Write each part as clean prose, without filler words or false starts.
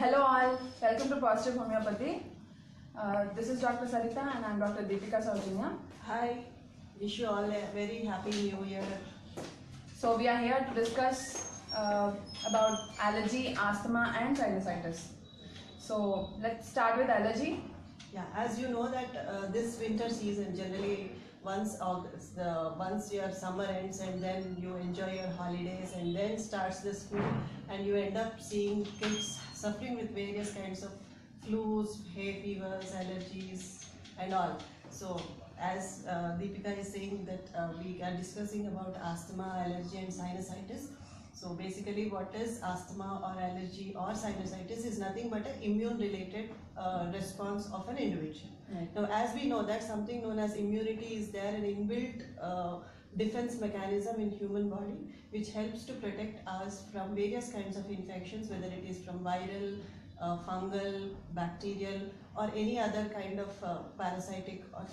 Hello all, welcome to Positive Homeopathy. This is Dr. Saritha and I am Dr. Deepika In. Hi, wish you all a very happy new year. So we are here to discuss about allergy, asthma and sinusitis. So let's start with allergy. Yeah, as you know that this winter season generally once your summer ends and then you enjoy your holidays and then starts the school and you end up seeing kids suffering with various kinds of flus, hay fevers, allergies and all. So as Deepika is saying that we are discussing about asthma, allergy and sinusitis. So basically what is asthma or allergy or sinusitis is nothing but an immune related response of an individual. Right. Now as we know that something known as immunity is there, an inbuilt defense mechanism in human body which helps to protect us from various kinds of infections, whether it is from viral, fungal, bacterial or any other kind of parasitic or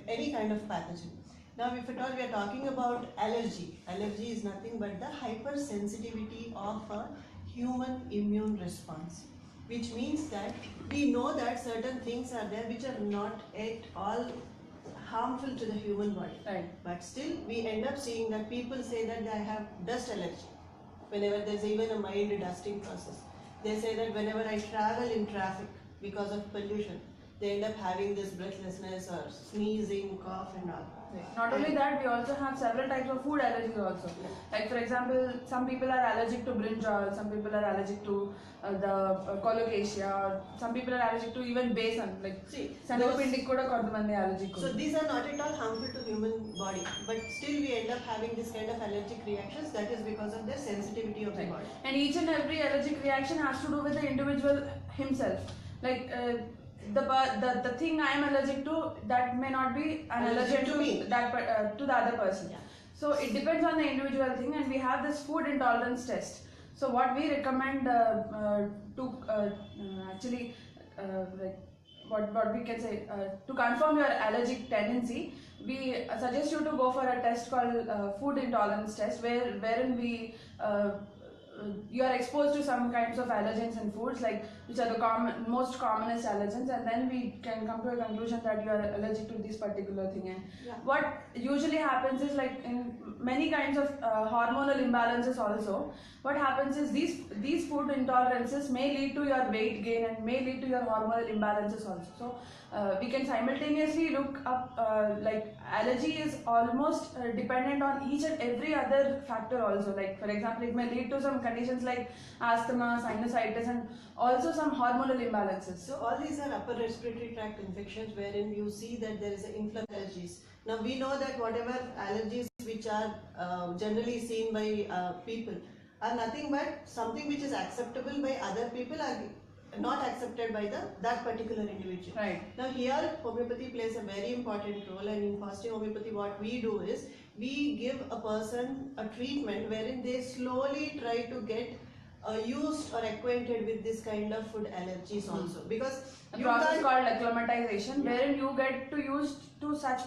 any kind of pathogen. Now if at all we are talking about allergy is nothing but the hypersensitivity of a human immune response, which means that we know that certain things are there which are not at all harmful to the human body. Right. But still we end up seeing that people say that they have dust allergy. Whenever there's even a mild dusting process, they say that whenever I travel in traffic because of pollution, they end up having this breathlessness or sneezing, cough and all. Not only that, we also have several types of food allergies also. Like for example, some people are allergic to brinjal, some people are allergic to the colocasia, or some people are allergic to even besan. Like sanapindi kuda kontamandi allergic. So these are not at all harmful to human body, but still we end up having this kind of allergic reactions. That is because of their sensitivity of the body. And each and every allergic reaction has to do with the individual himself. Like the thing I am allergic to, that may not be an allergen to me, that to the other person. Yeah. So it depends on the individual thing, and we have this food intolerance test. So what we recommend actually like what we can say to confirm your allergic tendency, we suggest you to go for a test called food intolerance test, wherein we you are exposed to some kinds of allergens in foods, like which are the most commonest allergens, and then we can come to a conclusion that you are allergic to this particular thing. And what usually happens is, like in many kinds of hormonal imbalances also, what happens is these food intolerances may lead to your weight gain and may lead to your hormonal imbalances also. So we can simultaneously look up like allergy is almost dependent on each and every other factor also. Like for example, it may lead to some conditions like asthma, sinusitis and also some hormonal imbalances. So all these are upper respiratory tract infections wherein you see that there is an inflammatory allergies. Now we know that whatever allergies which are generally seen by people are nothing but something which is acceptable by other people are not accepted by that particular individual. Right. Now here homeopathy plays a very important role, and in positive homeopathy what we do is we give a person a treatment wherein they slowly try to get used or acquainted with this kind of food allergies also, because a process called acclimatization, wherein you get to use to such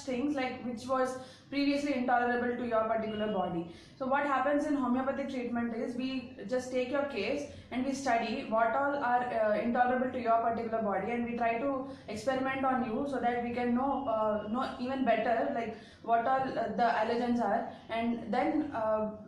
things like which was previously intolerable to your particular body. So what happens in homeopathic treatment is we just take your case and we study what all are intolerable to your particular body, and we try to experiment on you so that we can know even better like what all the allergens are, and then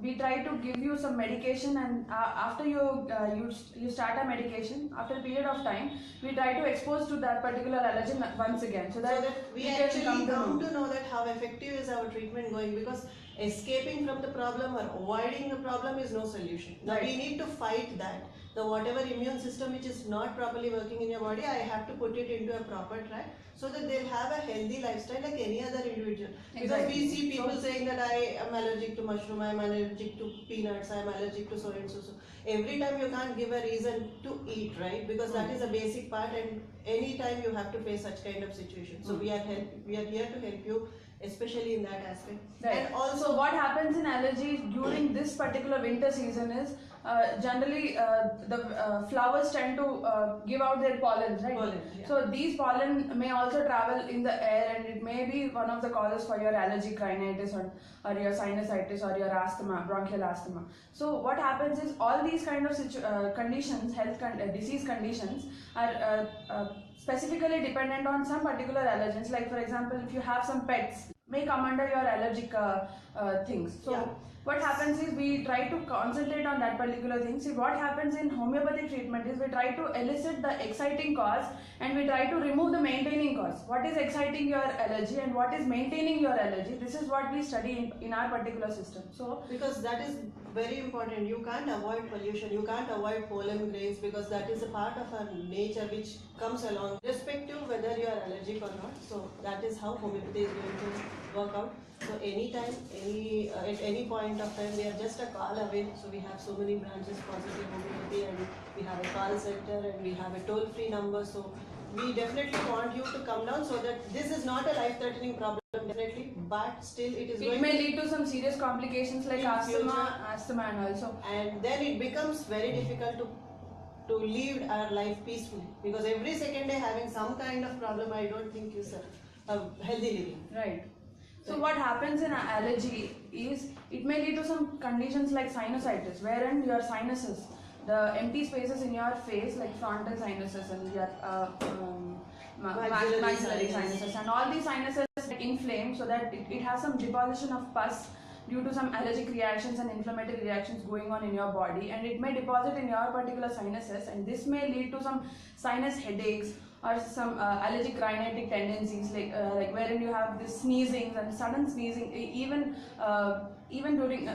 we try to give you some medication, and after you start a medication, after a period of time we try to expose to that particular allergen once again, so that we actually come to know that how effective is our treatment going, because escaping from the problem or avoiding the problem is no solution. Now we need to fight that. Now whatever immune system which is not properly working in your body, I have to put it into a proper track so that they'll have a healthy lifestyle like any other individual. Because we see people saying that I am allergic to mushroom, I am allergic to peanuts, I am allergic to so and so. Every time you can't give a reason to eat, right? Because that is a basic part, and any time you have to face such kind of situation. So we are here to help you, especially in that aspect. Right. And also what happens in allergies during this particular winter season is generally the flowers tend to give out their pollens, right? Pollen, yeah. So these pollen may also travel in the air, and it may be one of the causes for your allergic rhinitis or your sinusitis or your asthma, bronchial asthma. So what happens is all these kind of conditions, disease conditions are specifically dependent on some particular allergens. Like for example, if you have some pets, may come under your allergic things. So Yeah. what happens is we try to concentrate on that particular thing. See, what happens in homeopathic treatment is we try to elicit the exciting cause and we try to remove the maintaining cause. What is exciting your allergy and what is maintaining your allergy? This is what we study in our particular system. So because that is very important. You can't avoid pollution, you can't avoid pollen grains, because that is a part of our nature which comes along, irrespective whether you are allergic or not. So that is how homeopathy is going to work out. So anytime, at any point of time, we are just a call away. So we have so many branches, positive homeopathy, and we have a call center and we have a toll-free number. So we definitely want you to come down, so that this is not a life-threatening problem, definitely, but still it may lead to some serious complications like asthma and also. And then it becomes very difficult to live our life peacefully, because every second day having some kind of problem, I don't think is a healthy living. Right. So what happens in allergy is it may lead to some conditions like sinusitis, wherein your sinuses, the empty spaces in your face like frontal sinuses and your maxillary sinuses, and all these sinuses get inflamed, so that it has some deposition of pus due to some allergic reactions and inflammatory reactions going on in your body, and it may deposit in your particular sinuses, and this may lead to some sinus headaches or some allergic rhinitic tendencies, like wherein you have this sneezing and sudden sneezing, even during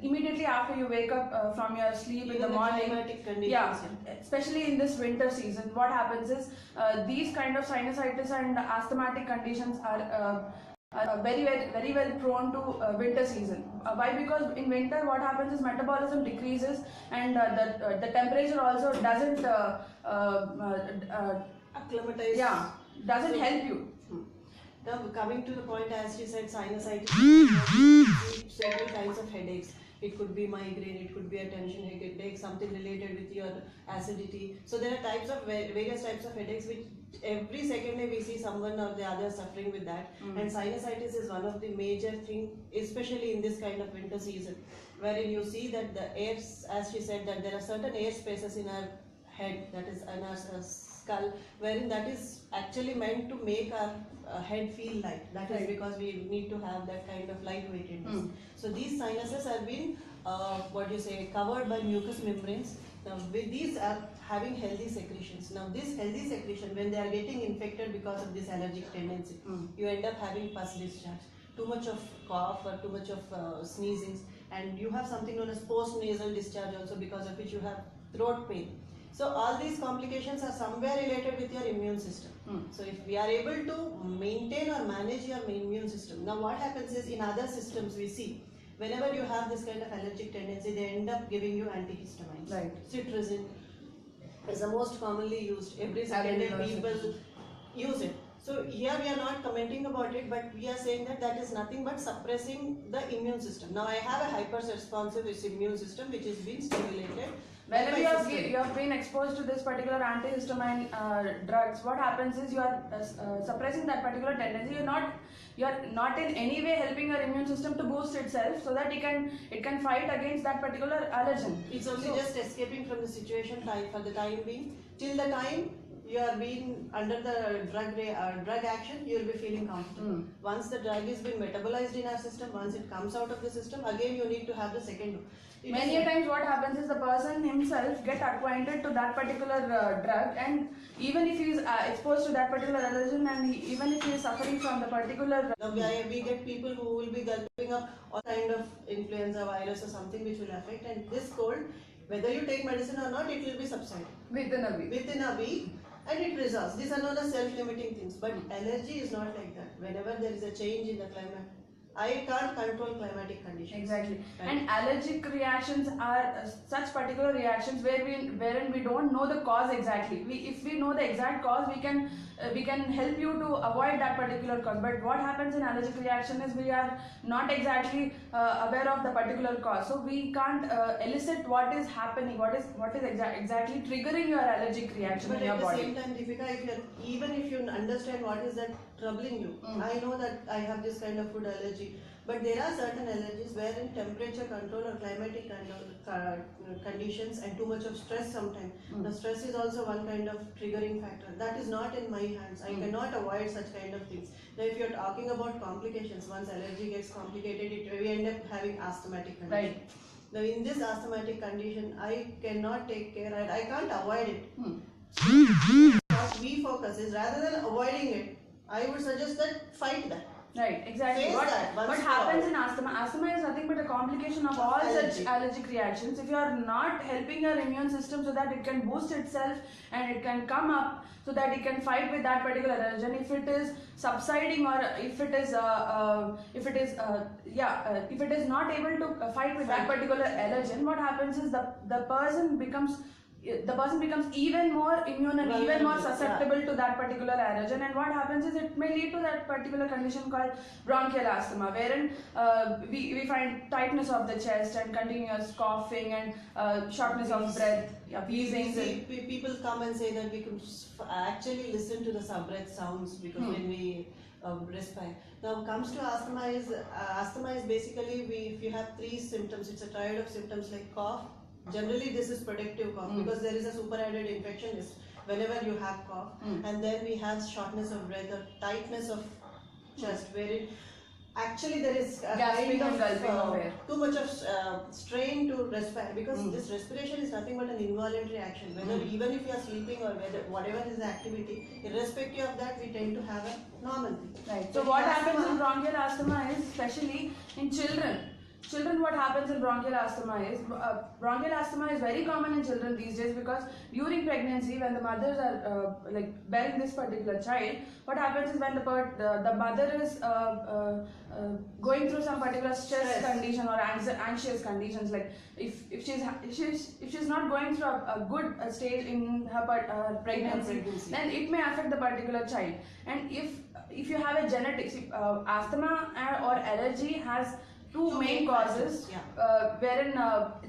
immediately after you wake up from your sleep in the morning. Yeah, especially in this winter season, what happens is these kind of sinusitis and asthmatic conditions are very well prone to winter season. Why? Because in winter what happens is metabolism decreases, and the temperature also doesn't acclimatize. Yeah, doesn't help you. Now coming to the point, as she said, sinusitis, several kinds of headaches. It could be migraine, it could be a tension headache, something related with your acidity. So there are various types of headaches which every second day we see someone or the other suffering with that. And sinusitis is one of the major thing, especially in this kind of winter season, wherein you see that the air, as she said, that there are certain air spaces in our head, that is in our skull, wherein that is actually meant to make our head feel light. That is because we need to have that kind of lightweightedness. So these sinuses have been covered by mucous membranes. Now with these are having healthy secretions. Now this healthy secretion, when they are getting infected because of this allergic tendency, you end up having pus discharge, too much of cough or too much of sneezing, and you have something known as post-nasal discharge also, because of which you have throat pain. So all these complications are somewhere related with your immune system. So if we are able to maintain or manage your immune system, now what happens is in other systems we see, whenever you have this kind of allergic tendency, they end up giving you antihistamines. Right. Cetirizine is the most commonly used. Every second day people use it. So here we are not commenting about it, but we are saying that that is nothing but suppressing the immune system. Now I have a hyper-responsive immune system which is being stimulated. Whenever you have been exposed to this particular antihistamine drugs, what happens is you are suppressing that particular tendency. You are not in any way helping your immune system to boost itself, so that it can fight against that particular allergen. It's only just escaping from the situation for the time being. Till the time you are being under the drug action, you will be feeling comfortable. Once the drug is been metabolized in our system, once it comes out of the system, again you need to have the second dose. Many a times what happens is the person himself get acquainted to that particular drug, and even if he is exposed to that particular allergen, and even if he is suffering from the particular we get people who will be gulping up all kind of influenza virus or something which will affect, and this cold, whether you take medicine or not, it will be subsided within a week. And it resolves. These are not the self-limiting things, but allergy is not like that. Whenever there is a change in the climate, I can't control climatic conditions. Exactly. Right? And allergic reactions are such particular reactions wherein we don't know the cause exactly. If we know the exact cause, we can help you to avoid that particular cause. But what happens in allergic reaction is we are not exactly aware of the particular cause, so we can't elicit what is happening, what is exactly triggering your allergic reaction But in your at the body. same time, Deepika, even if you understand what is that troubling you, I know that I have this kind of food allergy, but there are certain allergies wherein temperature control or climatic conditions and too much of stress sometimes. Now, stress is also one kind of triggering factor. That is not in my hands. I cannot avoid such kind of things. Now, if you're talking about complications, once allergy gets complicated, we end up having asthmatic condition. Right. Now, in this asthmatic condition, I cannot take care, and I can't avoid it. What we focus is, rather than avoiding it, I would suggest that fight that. Right, exactly. Face that once What for happens all. in asthma? Asthma is nothing but a complication of all such allergic reactions. If you are not helping your immune system so that it can boost itself and it can come up so that it can fight with that particular allergen, if it is subsiding or if it is not able to fight with that particular allergen, what happens is the person becomes even more immune and even more susceptible to that particular allergen, and what happens is it may lead to that particular condition called bronchial asthma, wherein we find tightness of the chest and continuous coughing and shortness of breath, wheezing. People come and say that we could actually listen to the sub-breath sounds because when we respire. Now comes to asthma is basically if you have three symptoms, it's a triad of symptoms like cough. Generally this is protective cough because there is a superadded infection whenever you have cough, and then we have shortness of breath or tightness of chest where actually there is a kind of too much of strain to respire because this respiration is nothing but an involuntary action, whether even if you are sleeping or whatever is the activity, irrespective of that we tend to have a normal thing. Right. So what happens in bronchial asthma is, especially in children, what happens in bronchial asthma is very common in children these days, because during pregnancy when the mothers are bearing this particular child, what happens is when the mother is going through some particular stress condition or anxious conditions, like if she's not going through a good stage in her pregnancy, then it may affect the particular child. And if you have a genetics, asthma or allergy has two main causes, wherein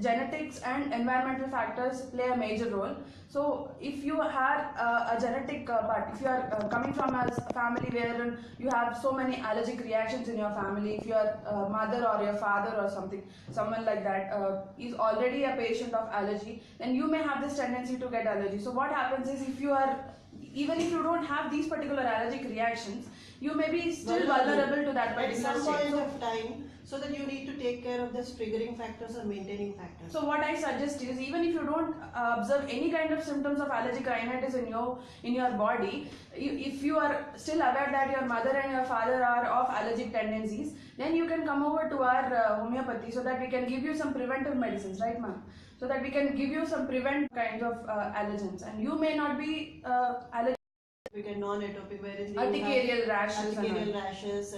genetics and environmental factors play a major role. So if you have a genetic part, if you are coming from a family wherein you have so many allergic reactions in your family, if your mother or your father or someone like that is already a patient of allergy, then you may have this tendency to get allergy. So what happens is, even if you don't have these particular allergic reactions, you may be still vulnerable to that particular at some point of time, so that you need to take care of the triggering factors or maintaining factors. So what I suggest is, even if you don't observe any kind of symptoms of allergic rhinitis in your body, if you are still aware that your mother and your father are of allergic tendencies, then you can come over to our homeopathy so that we can give you some preventive medicines, right ma'am? So that we can give you some kinds of allergens, and you may not be allergic. We get non-atopic, wherein urticarial rashes,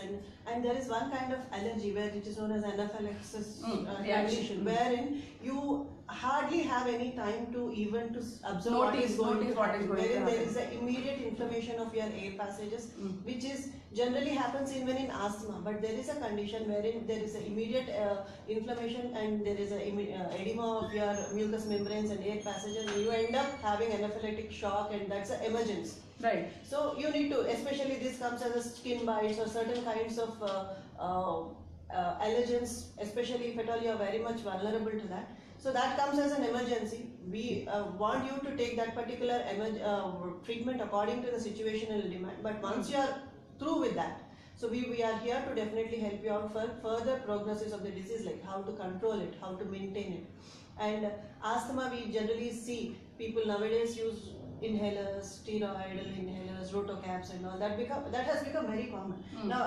and there is one kind of allergy where it is known as anaphylaxis condition, wherein you hardly have any time to observe what is going to happen, wherein there is an immediate inflammation of your air passages, which is generally happens even in asthma, but there is a condition wherein there is an immediate inflammation and there is an edema of your mucous membranes and air passages, and you end up having anaphylactic shock, and that's an emergency. Right. So you need to, especially this comes as a skin bites or certain kinds of allergens, especially if at all you are very much vulnerable to that. So that comes as an emergency. We want you to take that particular treatment according to the situational demand. But once you are through with that, so we are here to definitely help you out for further prognosis of the disease, like how to control it, how to maintain it. And asthma, we generally see people nowadays use inhalers, steroidal inhalers, rotocaps and all that has become very common. Now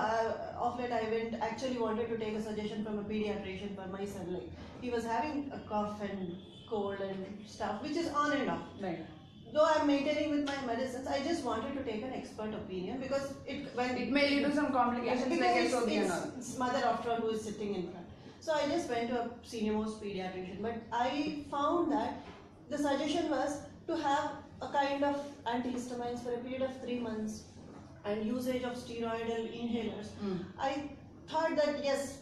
of late I actually wanted to take a suggestion from a pediatrician for my son. Like, he was having a cough and cold and stuff, which is on and off. Right. though I'm maintaining with my medicines, I just wanted to take an expert opinion because it may lead to some complications because like SOB and all. it's mother after all who is sitting in front. So I just went to a senior most pediatrician, but I found that the suggestion was to have a kind of antihistamines for a period of 3 months and usage of steroidal inhalers. I thought that yes,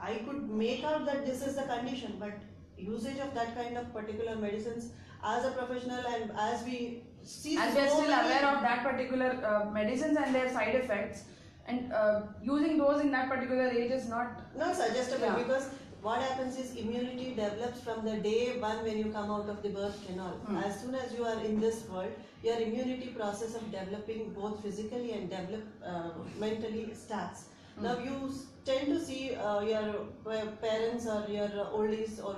I could make out that this is the condition, but usage of that kind of particular medicines as a professional and as we see, as we are still aware of that particular medicines and their side effects, and using those in that particular age is not suggestible, because what happens is immunity develops from the day one when you come out of the birth canal. As soon as you are in this world, your immunity process of developing both physically and mentally starts. Now you tend to see your parents or your oldies or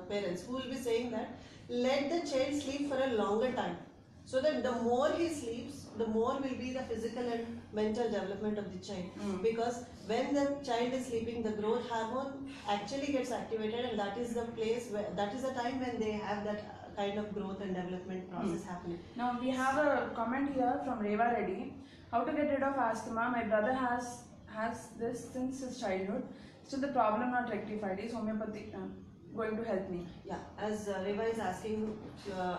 parents who will be saying that let the child sleep for a longer time, so that the more he sleeps, the more will be the physical and mental development of the child. Because when the child is sleeping, the growth hormone actually gets activated, and that is the place where, that is the time when they have that kind of growth and development process happening. Now we have a comment here from Reva Reddy. How to get rid of asthma? My brother has this since his childhood. Still the problem not rectified. Is homeopathy going to help me? Yeah, as Reva is asking,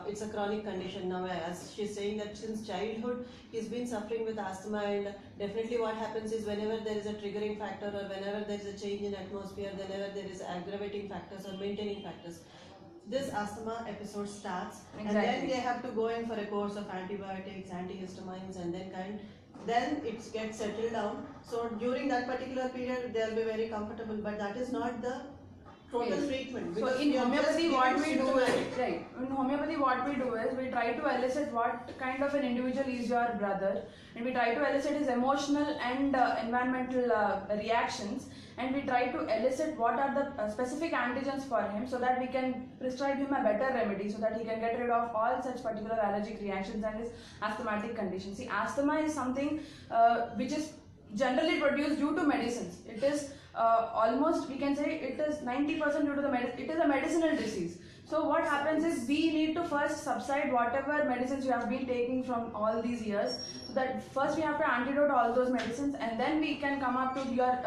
it's a chronic condition now, as she's saying that since childhood he's been suffering with asthma, and definitely what happens is whenever there is a triggering factor or whenever there is a change in atmosphere, whenever there is aggravating factors or maintaining factors, this asthma episode starts. And then they have to go in for a course of antibiotics, antihistamines, and then it gets settled down. So during that particular period they'll be very comfortable, but that is not the total treatment. So in homeopathy what we do is, in homeopathy what we do is we try to elicit what kind of an individual is your brother, and we try to elicit his emotional and environmental reactions, and we try to elicit what are the specific antigens for him, so that we can prescribe him a better remedy, so that he can get rid of all such particular allergic reactions and his asthmatic conditions. See, asthma is something which is generally produced due to medicines. It is almost, we can say it is 90% due to the medicine. It is a medicinal disease. So what happens is we need to first subside whatever medicines you have been taking from all these years. So that first we have to antidote all those medicines, and then we can come up to your,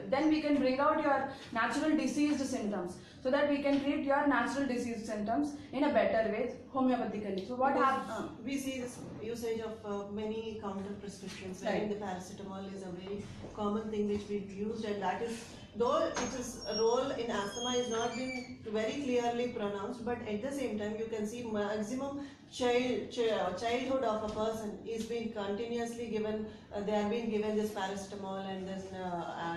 then we can bring out your natural diseased symptoms, so that we can treat your natural disease symptoms in a better way homeopathically. So what happens? We see this usage of many counter prescriptions. Right. The paracetamol is a very common thing which we've used, and that is, though its role in asthma is not been very clearly pronounced, but at the same time you can see maximum childhood of a person is being continuously given, they are being given this paracetamol and then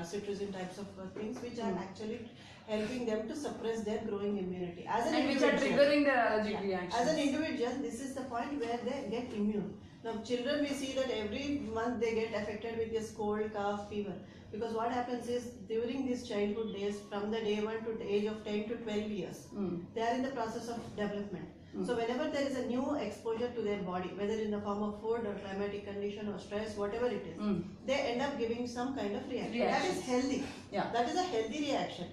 cetirizine types of things which are actually helping them to suppress their growing immunity. And which are triggering their allergic reactions. As an individual, this is the point where they get immune. Now children, we see that every month they get affected with this cold, cough, fever. Because what happens is during these childhood days, from the day 1 to the age of 10 to 12 years, they are in the process of development. So whenever there is a new exposure to their body, whether in the form of food or climatic condition or stress, whatever it is, they end up giving some kind of reaction. That is healthy. Yeah. That is a healthy reaction.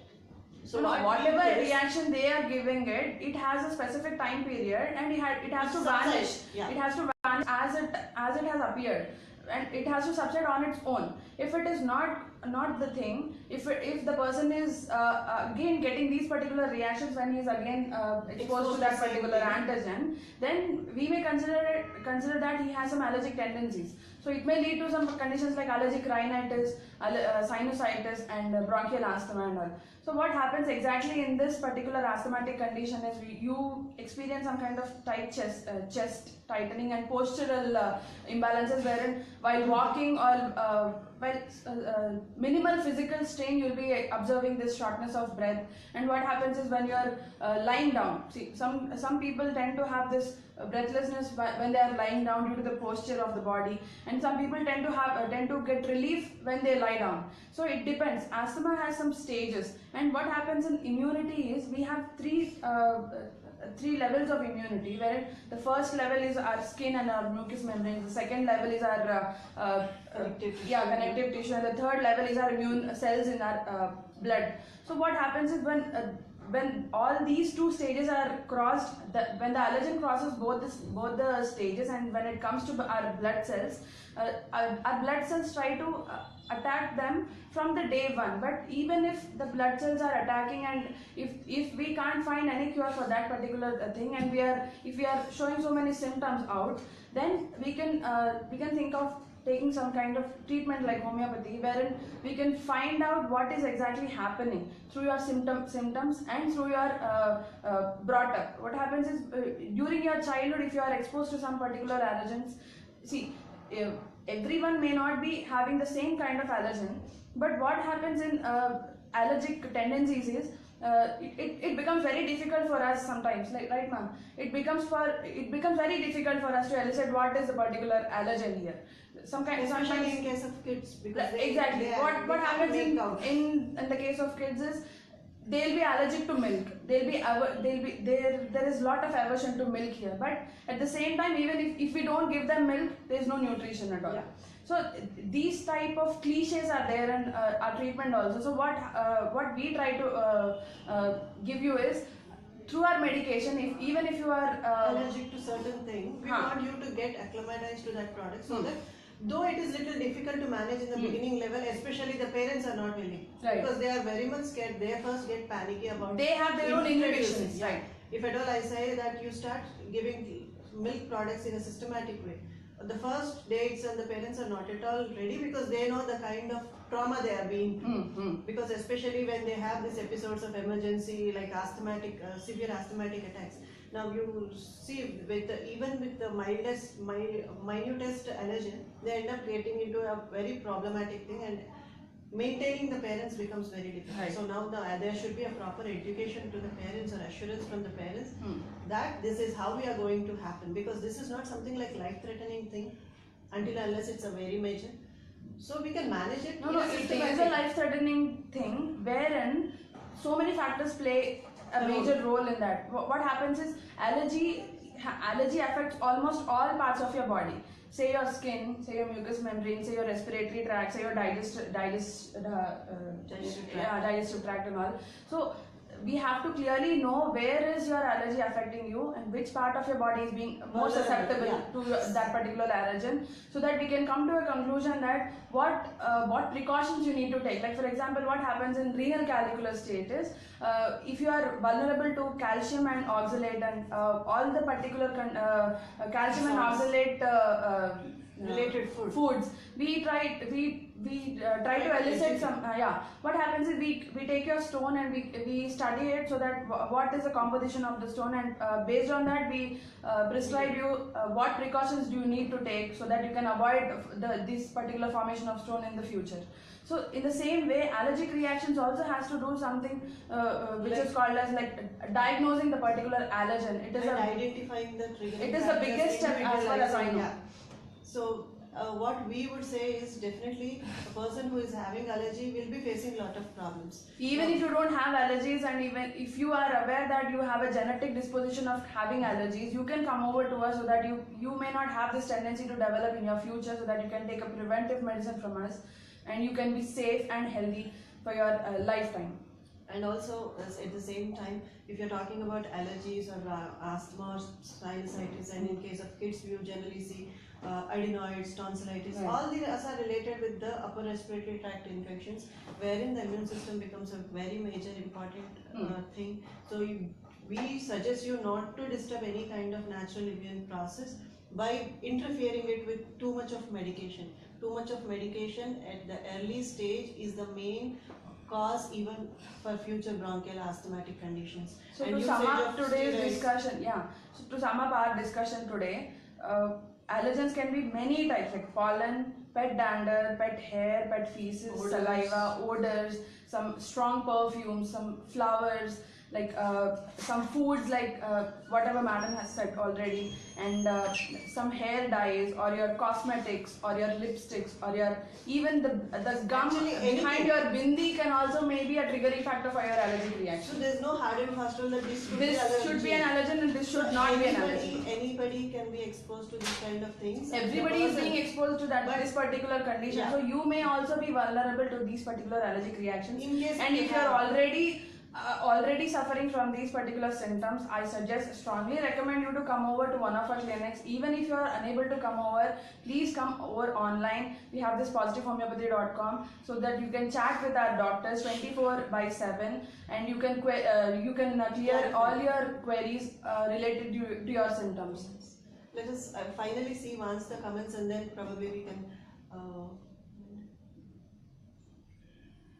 So whatever reaction they are giving it, it has a specific time period, and it has to vanish. Yeah. It has to vanish as it has appeared, and it has to subside on its own. If it is not the thing, if the person is again getting these particular reactions when he is again exposed to that particular antigen, then we may consider that he has some allergic tendencies. So it may lead to some conditions like allergic rhinitis, sinusitis, and bronchial asthma and all. So what happens exactly in this particular asthmatic condition is you experience some kind of tight chest tightening and postural imbalances, wherein while walking or minimal physical strain, you'll be observing this shortness of breath. And what happens is when you're lying down, see, some people tend to have this breathlessness when they are lying down due to the posture of the body, and some people tend to get relief when they lie down. So it depends. Asthma has some stages, and what happens in immunity is we have three levels of immunity, where the first level is our skin and our mucous membranes, the second level is our connective tissue, and the third level is our immune cells in our blood. So what happens is when when all these two stages are crossed, when the allergen crosses both the stages, and when it comes to our blood cells, our blood cells try to attack them from the day one. But even if the blood cells are attacking, and if we can't find any cure for that particular thing, and if we are showing so many symptoms out, then we can think of taking some kind of treatment like homeopathy, wherein we can find out what is exactly happening through your symptoms and through your brought up. What happens is, during your childhood, if you are exposed to some particular allergens, see, everyone may not be having the same kind of allergen, but what happens in allergic tendencies is, it becomes very difficult for us sometimes, like, right, ma'am, it becomes very difficult for us to elicit what is the particular allergen here. Especially in case of kids, because exactly. What happens in the case of kids is, they'll be allergic to milk. There is lot of aversion to milk here. But at the same time, even if we don't give them milk, there is no nutrition at all. Yeah. So these type of cliches are there in our treatment also. So what we try to give you is, through our medication, even if you are allergic to certain things, we want you to get acclimatized to that product, so that though it is little difficult to manage in the beginning level, especially the parents are not willing, because they are very much scared. They first get panicky about. They have their own inhibitions. Right. If at all I say that you start giving milk products in a systematic way, the first dates and the parents are not at all ready, because they know the kind of trauma they are being through. Because especially when they have these episodes of emergency, like asthmatic, severe asthmatic attacks. Now you see, even with the minutest allergen, they end up getting into a very problematic thing, and maintaining the parents becomes very difficult. Right. So now there should be a proper education to the parents, or assurance from the parents that this is how we are going to happen, because this is not something like life-threatening thing until unless it's a very major. So we can manage it. No, it is a life-threatening thing, wherein so many factors play a major role in that. What happens is, allergy affects almost all parts of your body. Say your skin, say your mucous membrane, say your respiratory tract, say your digestive tract and all. So we have to clearly know where is your allergy affecting you, and which part of your body is being more susceptible to that particular allergen, so that we can come to a conclusion that what precautions you need to take. Like, for example, what happens in renal calcium state is, if you are vulnerable to calcium and oxalate and all the particular calcium and oxalate related foods, we try to elicit some. What happens is, we take your stone and we study it, so that what is the composition of the stone, and based on that we prescribe you what precautions do you need to take, so that you can avoid this particular formation of stone in the future. So in the same way, allergic reactions also has to do something which is called as like diagnosing the particular allergen. It is identifying the triggering. It is the biggest step as far as I know. So what we would say is, definitely a person who is having allergy will be facing a lot of problems. Even if you don't have allergies, and even if you are aware that you have a genetic disposition of having allergies, you can come over to us, so that you may not have this tendency to develop in your future, so that you can take a preventive medicine from us, and you can be safe and healthy for your lifetime. And also, at the same time, if you're talking about allergies or asthma or sinusitis, and in case of kids, you generally see adenoids, tonsillitis, all these are related with the upper respiratory tract infections, wherein the immune system becomes a very major important thing. So we suggest you not to disturb any kind of natural immune process by interfering it with too much of medication. Too much of medication at the early stage is the main cause even for future bronchial asthmatic conditions. So to sum up today's discussion, so to sum up our discussion today, allergens can be many types, like pollen, pet dander, pet hair, pet feces, saliva, odors, some strong perfumes, some flowers, like some foods, like whatever madam has said already, and some hair dyes, or your cosmetics, or your lipsticks, or your even the gum behind your bindi can also maybe a triggering factor for your allergic reaction. So there is no hard and fast rule that this should be an allergen and this should not be an allergen. Anybody can be exposed to this kind of things. Everybody is being exposed to this particular condition, so you may also be vulnerable to these particular allergic reactions. In case and if you are already already suffering from these particular symptoms, I strongly recommend you to come over to one of our clinics. Even if you are unable to come over, please come over online. We have this positivehomeopathy.com, so that you can chat with our doctors 24/7, and you can clear all your queries related to your symptoms. Let us finally see once the comments, and then probably we can.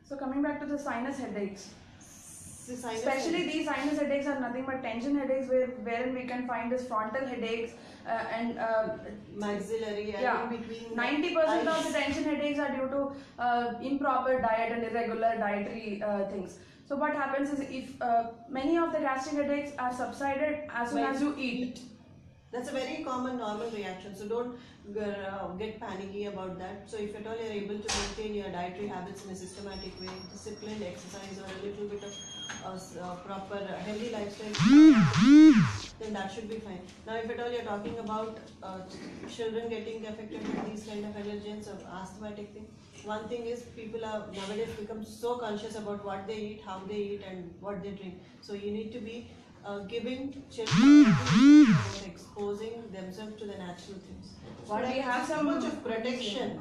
So coming back to the sinus headaches. Especially these sinus headaches are nothing but tension headaches, wherein we can find this frontal headaches and maxillary. Yeah, and between 90% of the tension headaches are due to improper diet and irregular dietary things. So what happens is, if many of the gastric headaches are subsided as soon as you eat. That's a very common normal reaction, so don't get panicky about that. So if at all you're able to maintain your dietary habits in a systematic way, disciplined exercise, or a little bit of proper healthy lifestyle, then that should be fine. Now if at all you're talking about children getting affected with these kind of allergens or asthmatic thing, one thing is people are nowadays become so conscious about what they eat, how they eat, and what they drink. So you need to be giving children exposing themselves to the natural things. What we have so much of protection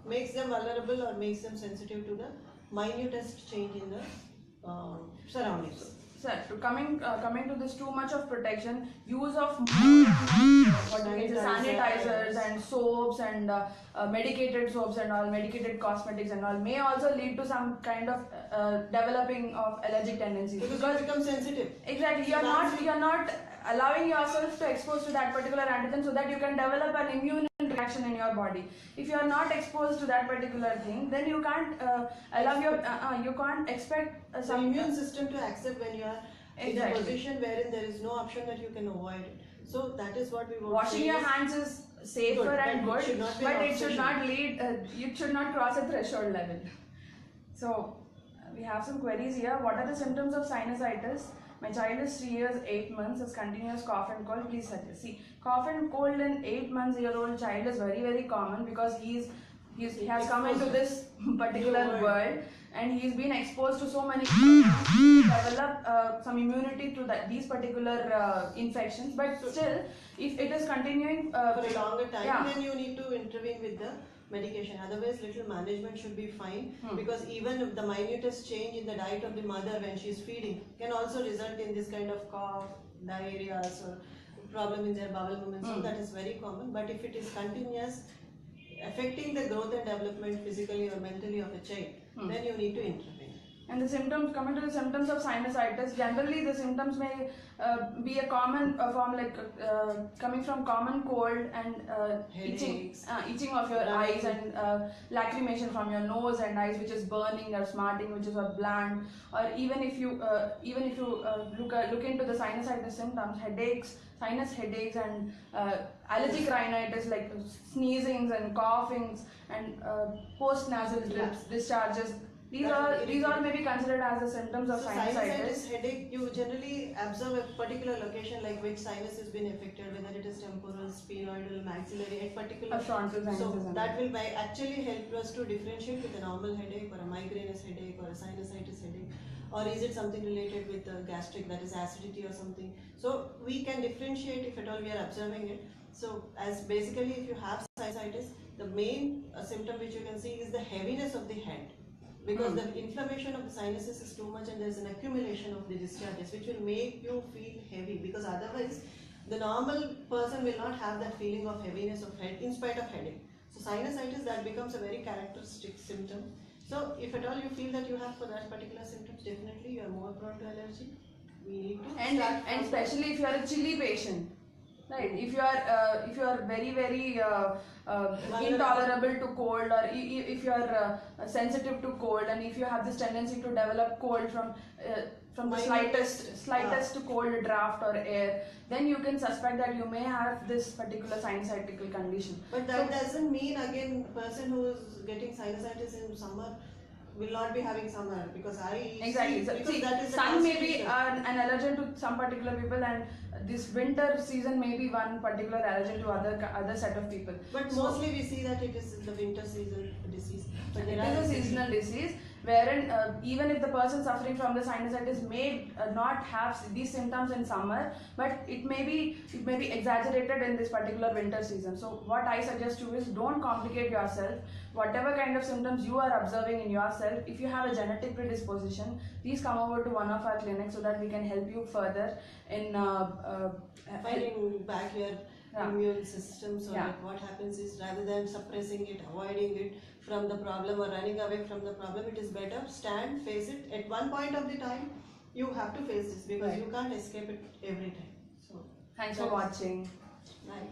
makes them vulnerable or makes them sensitive to the minutest change in the surroundings. Sir, coming to this, too much of protection, use of sanitizers and soaps and medicated soaps and all, medicated cosmetics and all, may also lead to some kind of developing of allergic tendencies. Because you become sensitive. Exactly, you are not allowing yourself to expose to that particular antigen, so that you can develop an immune reaction in your body. If you are not exposed to that particular thing, then you can't allow your you can't expect some immune system to accept when you are in a position wherein there is no option that you can avoid it. So that is what we want. Washing your hands is safer and good, but it should not lead. You should not cross a threshold level. So we have some queries here. What are the symptoms of sinusitis? My child is 3 years 8 months, has continuous cough and cold. Please suggest. See, cough and cold in 8 months year old child is very, very common, because he has come into this particular world, and he's been exposed to so many develop some immunity to these particular infections. But still, if it is continuing for a longer time, then you need to intervene with the medication. Otherwise, little management should be fine, because even the minutest change in the diet of the mother when she is feeding can also result in this kind of cough, diarrhea, or problem in their bowel movements. So that is very common. But if it is continuous, affecting the growth and development physically or mentally of a child, then you need to intervene. And the symptoms, coming to the symptoms of sinusitis, generally the symptoms may be a common form, like coming from common cold and itching of your eyes, and lacrimation from your nose and eyes, which is burning or smarting, which is a bland. Or even if you look into the sinusitis symptoms, headaches, sinus headaches, and allergic rhinitis, like sneezings and coughings, and post-nasal discharges. These all may be considered as the symptoms of sinusitis. Headache, you generally observe a particular location, like which sinus has been affected, whether it is temporal, sphenoidal, maxillary, a particular frontal sinus. So that will actually help us to differentiate with a normal headache or a migrainous headache or a sinusitis headache, or is it something related with gastric, that is acidity or something. So we can differentiate if at all we are observing it. So as basically, if you have sinusitis, the main symptom which you can see is the heaviness of the head. Because the inflammation of the sinuses is too much, and there is an accumulation of the discharges, which will make you feel heavy, because otherwise the normal person will not have that feeling of heaviness of head in spite of headache. So sinusitis, that becomes a very characteristic symptom. So if at all you feel that you have for that particular symptoms, definitely you are more prone to allergy. We need to and especially if you are a chilly patient. Right. If you are very, very intolerable to cold, or if you are sensitive to cold, and if you have this tendency to develop cold from the slightest to cold draft or air, then you can suspect that you may have this particular sinusitis condition. But that doesn't mean, again, a person who is getting sinusitis in summer will not be having summer, because sun may be an allergen to some particular people, and this winter season may be one particular allergen to other set of people. But mostly we see that it is the winter season disease. But it is a seasonal disease, wherein even if the person suffering from the sinusitis may not have these symptoms in summer, but it may be exaggerated in this particular winter season. So what I suggest you is, don't complicate yourself. Whatever kind of symptoms you are observing in yourself, if you have a genetic predisposition, please come over to one of our clinics so that we can help you further in fighting back your immune system. So that what happens is, rather than suppressing it, avoiding it from the problem, or running away from the problem, it is better stand, face it. At one point of the time, you have to face this, because you can't escape it every time. So thanks for watching. Bye.